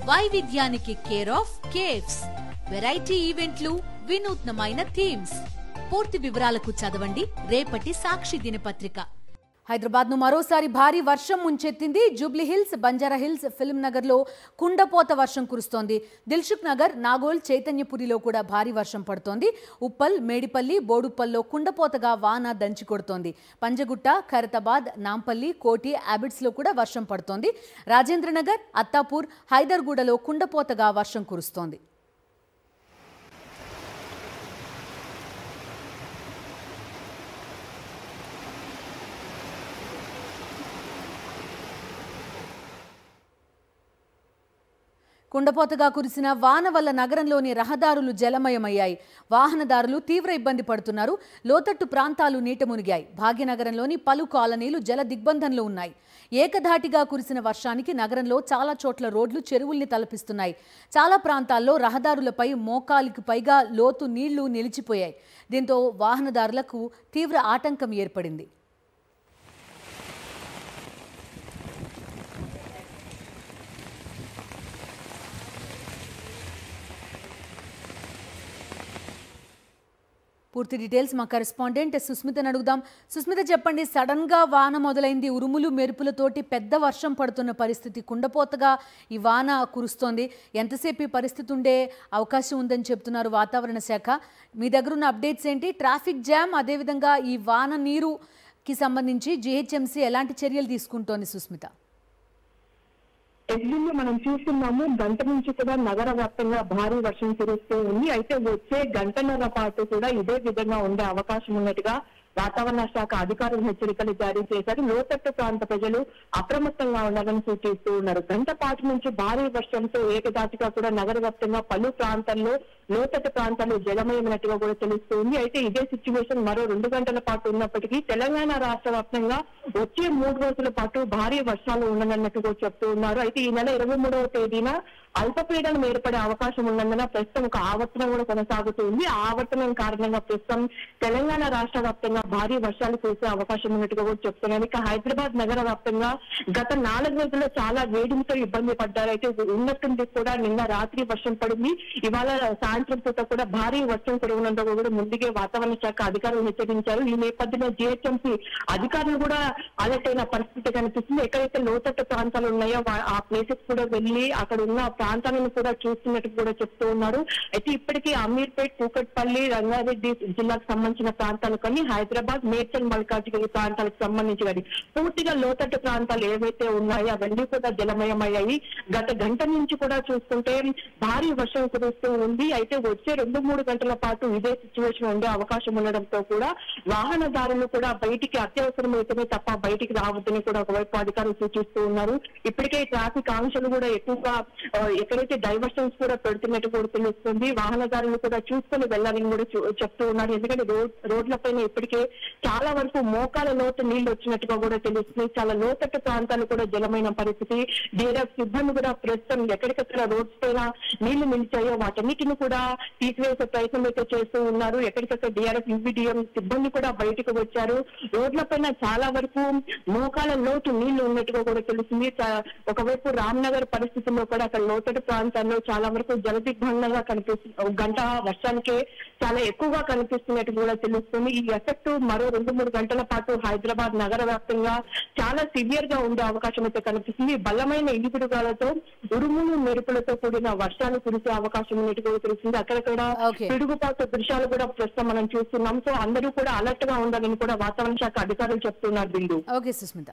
వైవిధ్యానికి care of caves, variety ఈవెంట్లు, వినూత్నమైన థీమ్స్. పూర్తి వివరాలకు చదవండి రేపటి సాక్షి దినపత్రిక. హైదరాబాద్ ను మరోసారి భారీ వర్షం ముంచెత్తింది. జూబ్లీ హిల్స్, బంజారా హిల్స్, ఫిల్మ్ నగర్ లో కుండపోత వర్షం కురుస్తోంది. దిల్సుఖ్ నగర్, నాగోల్, చైతన్యపురిలో కూడా భారీ వర్షం పడుతోంది. ఉప్పల్, మేడిపల్లి, బోడుప్పల్లో కుండపోతగా వాన దంచి కొడుతోంది. పంజగుట్ట, ఖైరతాబాద్, నాంపల్లి, కోటి, అబిడ్స్ లో కూడా వర్షం పడుతోంది. రాజేంద్రనగర్, అత్తాపూర్, హైదర్గూడలో కుండపోతగా వర్షం కురుస్తోంది. కుండపోతగా కురిసిన వాన వల్ల నగరంలోని రహదారులు జలమయమయ్యాయి. వాహనదారులు తీవ్ర ఇబ్బంది పడుతున్నారు. లోతట్టు ప్రాంతాలు నీట మునిగాయి. భాగ్యనగరంలోని పలు కాలనీలు జల దిగ్బంధంలో ఉన్నాయి. ఏకధాటిగా కురిసిన వర్షానికి నగరంలో చాలా చోట్ల రోడ్లు చెరువుల్ని తలపిస్తున్నాయి. చాలా ప్రాంతాల్లో రహదారులపై మోకాలికి పైగా లోతు నీళ్లు నిలిచిపోయాయి. దీంతో వాహనదారులకు తీవ్ర ఆటంకం ఏర్పడింది. పూర్తి డీటెయిల్స్ మా కరెస్పాండెంట్ సుస్మితని అడుగుదాం. సుస్మిత, చెప్పండి, సడన్ గా వాన మొదలైంది. ఉరుములు మెరుపులతోటి పెద్ద వర్షం పడుతున్న పరిస్థితి, కుండపోతగా ఈ వాన కురుస్తోంది. ఎంతసేపు ఈ పరిస్థితి ఉండే అవకాశం ఉందని చెప్తున్నారు వాతావరణ శాఖ. మీ దగ్గర ఉన్న అప్డేట్స్ ఏంటి? ట్రాఫిక్ జామ్, అదేవిధంగా ఈ వాన నీరుకి సంబంధించి జీహెచ్ఎంసీ ఎలాంటి చర్యలు తీసుకుంటోంది సుస్మిత? ఎగ్జిల్లో మనం చూస్తున్నాము, గంట నుంచి కూడా నగర వ్యాప్తంగా భారీ వర్షం కురుస్తూ ఉంది. అయితే వచ్చే గంటన్నర పాటు కూడా ఇదే విధంగా ఉండే అవకాశం ఉన్నట్టుగా వాతావరణ శాఖ అధికారులు హెచ్చరికలు జారీ చేశారు. లోతట్టు ప్రాంత ప్రజలు అప్రమత్తంగా ఉండాలని సూచిస్తూ ఉన్నారు. గంట పాటు నుంచి భారీ వర్షంతో ఏకదాటిగా కూడా నగర వ్యాప్తంగా పలు ప్రాంతాల్లో లోతట్టు ప్రాంతాలు జలమయమైనట్టుగా కూడా తెలుస్తుంది. అయితే ఇదే సిచ్యువేషన్ మరో 2 గంటల పాటు ఉన్నప్పటికీ తెలంగాణ రాష్ట్ర వ్యాప్తంగా వచ్చే 3 రోజుల పాటు భారీ వర్షాలు ఉండనున్నట్టు కూడా చెప్తూ ఉన్నారు. అయితే ఈ నెల 23వ తేదీన అల్పపీడనం ఏర్పడే అవకాశం ఉన్నందున ప్రస్తుతం ఒక ఆవర్తనం కూడా కొనసాగుతుంది. ఆ ఆవర్తనం కారణంగా ప్రస్తుతం తెలంగాణ రాష్ట్ర వ్యాప్తంగా భారీ వర్షాలు కురిసే అవకాశం ఉన్నట్టుగా కూడా చెప్తున్నారు. ఇక హైదరాబాద్ నగర వ్యాప్తంగా గత 4 రోజుల్లో చాలా వేడిమితో ఇబ్బంది పడ్డారు. అయితే ఉన్నట్టుండి కూడా నిన్న రాత్రి వర్షం పడింది. ఇవాళ సాయంత్రం పూట కూడా భారీ వర్షం కురవడంతో కూడా ముందుగా వాతావరణ శాఖ అధికారులు హెచ్చరించారు. ఈ నేపథ్యంలో జీహెచ్ఎంసీ అధికారులు కూడా అలర్ట్ అయిన పరిస్థితి కనిపిస్తుంది. ఎక్కడైతే లోతట్టు ప్రాంతాలు ఉన్నాయో ఆ ప్లేసెస్ కూడా వెళ్లి అక్కడ ఉన్న ప్రాంతాలను కూడా చూస్తున్నట్టు కూడా చెప్తూ ఉన్నారు. అయితే ఇప్పటికీ అమీర్పేట్, కూకట్పల్లి, రంగారెడ్డి జిల్లాకు సంబంధించిన ప్రాంతాలు కానీ హైదరాబాద్, మేడ్చల్, మల్కాజిగిరి ప్రాంతాలకు సంబంధించినవి పూర్తిగా లోతట్టు ప్రాంతాలు ఏవైతే ఉన్నాయో అవన్నీ కూడా జలమయమయ్యాయి. గత గంట నుంచి కూడా చూస్తుంటే భారీ వర్షం కురుస్తూ ఉంది. అయితే వచ్చే 2-3 గంటల పాటు ఇదే సిచ్యువేషన్ ఉండే అవకాశం ఉండడంతో కూడా వాహనదారులు కూడా బయటికి అత్యవసరమైతేనే తప్ప బయటికి రావద్దని కూడా ఒకవైపు అధికారులు సూచిస్తూ ఉన్నారు. ఇప్పటికే ట్రాఫిక్ ఆంక్షలు కూడా ఎక్కువగా ఎక్కడైతే డైవర్షన్స్ కూడా పెడుతున్నట్టు కూడా తెలుస్తుంది. వాహనదారులు కూడా చూసుకొని వెళ్ళాలని కూడా చెప్తూ ఉన్నారు. ఎందుకంటే రోడ్లపైన ఇప్పటికే చాలా వరకు మోకాల లోతు నీళ్లు వచ్చినట్టుగా కూడా తెలుస్తుంది. చాలా లోతట్టు ప్రాంతాలు కూడా జలమైన పరిస్థితి. డిఆర్ఎఫ్ సిబ్బంది కూడా ప్రస్తుతం ఎక్కడికక్కడ రోడ్స్ పైన నీళ్లు నిలిచాయో వాటన్నిటిని కూడా తీసివేసే ప్రయత్నం అయితే చేస్తూ ఉన్నారు. ఎక్కడికక్కడ డిఆర్ఎఫ్, యూబీడీఎం సిబ్బంది కూడా బయటకు వచ్చారు. రోడ్లపైన చాలా వరకు మోకాల లోతు నీళ్లు ఉన్నట్టుగా కూడా తెలుస్తుంది. ఒకవైపు రామ్నగర్ పరిస్థితుల్లో కూడా అక్కడ లోతట్టు ప్రాంతాల్లో చాలా వరకు జలదిగ్బంధంగా కనిపిస్తుంది. గంట వర్షానికే చాలా ఎక్కువగా కనిపిస్తున్నట్టు కూడా తెలుస్తుంది. ఈ ఎఫెక్ట్ మరో 2-3 గంటల పాటు హైదరాబాద్ నగర వ్యాప్తంగా చాలా సివియర్ గా ఉండే అవకాశం అయితే కనిపిస్తుంది. బలమైన ఈదురుగాలతో ఉరుములు మెరుపులతో కూడిన వర్షాలు కురిసే అవకాశం ఉన్నట్టు కూడా తెలుస్తుంది. అక్కడక్కడ పిడుగుపాటు దృశ్యాలు కూడా ప్రస్తుతం మనం చూస్తున్నాం. సో అందరూ కూడా అలర్ట్ గా ఉండాలని కూడా వాతావరణ శాఖ అధికారులు చెప్తున్నారు. బిందు. ఓకే సుస్మిత.